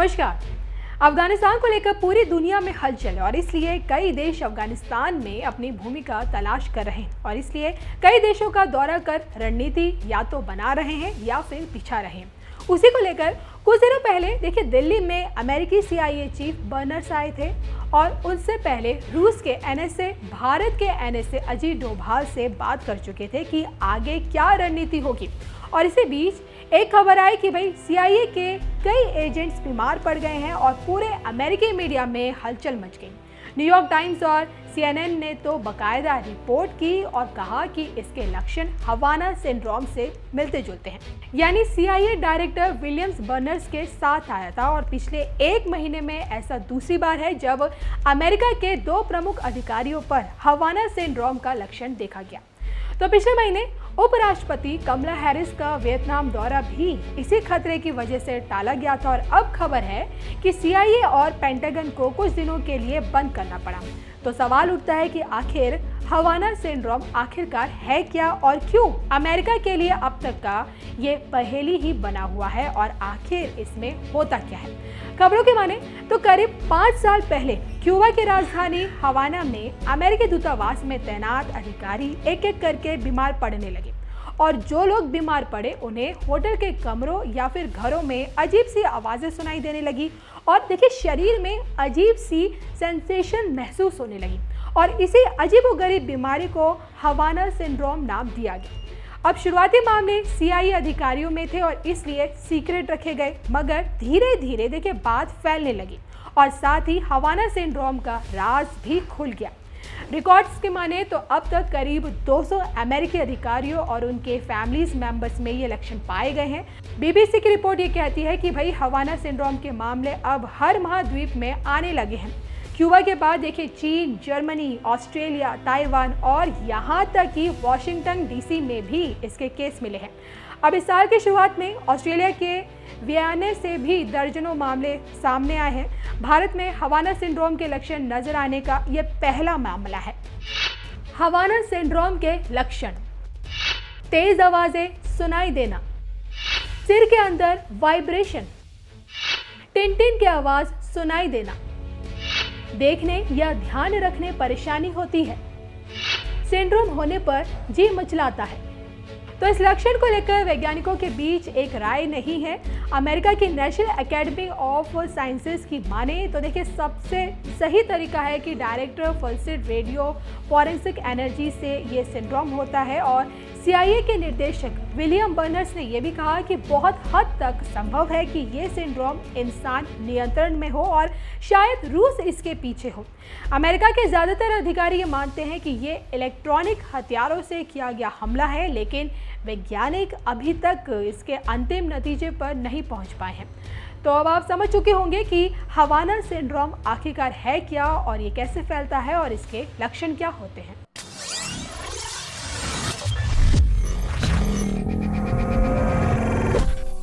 नमस्कार। अफगानिस्तान को लेकर पूरी दुनिया में हलचल है और इसलिए कई देश अफगानिस्तान में अपनी भूमिका तलाश कर रहे हैं और इसलिए कई देशों का दौरा कर रणनीति या तो बना रहे हैं या फिर बिछा रहे हैं। उसी को लेकर कुछ दिनों पहले देखिए दिल्ली में अमेरिकी CIA चीफ बर्नर्स आए थे और उनसे पहले रूस के NSA, भारत के NSA अजीत डोभाल से बात कर चुके थे कि आगे क्या रणनीति होगी। और इसी बीच एक खबर आई कि भाई CIA के कई एजेंट्स बीमार पड़ गए हैं और पूरे अमेरिकी मीडिया में हलचल मच गई। न्यूयॉर्क टाइम्स और CNN ने तो बाकायदा रिपोर्ट की और कहा कि इसके लक्षण हवाना सिंड्रोम से मिलते जुलते हैं। यानी CIA डायरेक्टर विलियम्स बर्नर्स के साथ आया था और पिछले एक महीने में ऐसा दूसरी बार है जब अमेरिका के दो प्रमुख अधिकारियों पर हवाना सिंड्रोम का लक्षण देखा गया। तो पिछले महीने उपराष्ट्रपति कमला हैरिस का वियतनाम दौरा भी इसी खतरे की वजह से टाला गया था और अब खबर है कि CIA और पेंटागन को कुछ दिनों के लिए बंद करना पड़ा। तो सवाल उठता है कि आखिर हवाना सिंड्रोम आखिरकार है क्या और क्यों अमेरिका के लिए अब तक का ये पहेली ही बना हुआ है और आखिर इसमें होता क्या है। खबरों के माने तो करीब 5 साल पहले क्यूबा की राजधानी हवाना में अमेरिकी दूतावास में तैनात अधिकारी एक एक करके बीमार पड़ने लगे और जो लोग बीमार पड़े उन्हें होटल के कमरों या फिर घरों में अजीब सी आवाज़ें सुनाई देने लगी और देखिए शरीर में अजीब सी सेंसेशन महसूस होने लगी और इसी अजीबोगरीब बीमारी को हवाना सिंड्रोम नाम दिया गया। अब शुरुआती मामले CIA अधिकारियों में थे और इसलिए सीक्रेट रखे गए, मगर धीरे धीरे देखिए बात फैलने लगी और साथ ही हवाना सिंड्रोम का राज भी खुल गया। रिकॉर्ड्स के माने तो अब तक करीब 200 अमेरिकी अधिकारियों और उनके फैमिलीज मेंबर्स में ये लक्षण पाए गए हैं। BBC की रिपोर्ट ये कहती है कि भाई हवाना सिंड्रोम के मामले अब हर महाद्वीप में आने लगे हैं। क्यूबा के बाद देखिए चीन, जर्मनी, ऑस्ट्रेलिया, ताइवान और यहाँ तक कि वॉशिंगटन DC में भी इसके केस मिले हैं। अब इस साल की शुरुआत में ऑस्ट्रेलिया के वियना से भी दर्जनों मामले सामने आए हैं। भारत में हवाना सिंड्रोम के लक्षण नजर आने का ये पहला मामला है। हवाना सिंड्रोम के लक्षण: तेज आवाजें सुनाई देना, सिर के अंदर वाइब्रेशन, टिन-टिन की आवाज सुनाई देना, देखने या ध्यान रखने परेशानी होती है, सिंड्रोम होने पर जी मचलाता है। तो इस लक्षण को लेकर वैज्ञानिकों के बीच एक राय नहीं है। अमेरिका की नेशनल एकेडमी ऑफ साइंसेज की माने तो देखिए सबसे सही तरीका है कि डायरेक्टर पल्सेड रेडियो फॉरेंसिक एनर्जी से ये सिंड्रोम होता है और CIA के निर्देशक विलियम बर्नर्स ने यह भी कहा कि बहुत हद तक संभव है कि ये सिंड्रोम इंसान नियंत्रण में हो और शायद रूस इसके पीछे हो। अमेरिका के ज़्यादातर अधिकारी ये मानते हैं कि ये इलेक्ट्रॉनिक हथियारों से किया गया हमला है, लेकिन वैज्ञानिक अभी तक इसके अंतिम नतीजे पर नहीं पहुंच पाए हैं। तो अब आप समझ चुके होंगे कि हवाना सिंड्रोम आखिरकार है क्या और ये कैसे फैलता है और इसके लक्षण क्या होते हैं।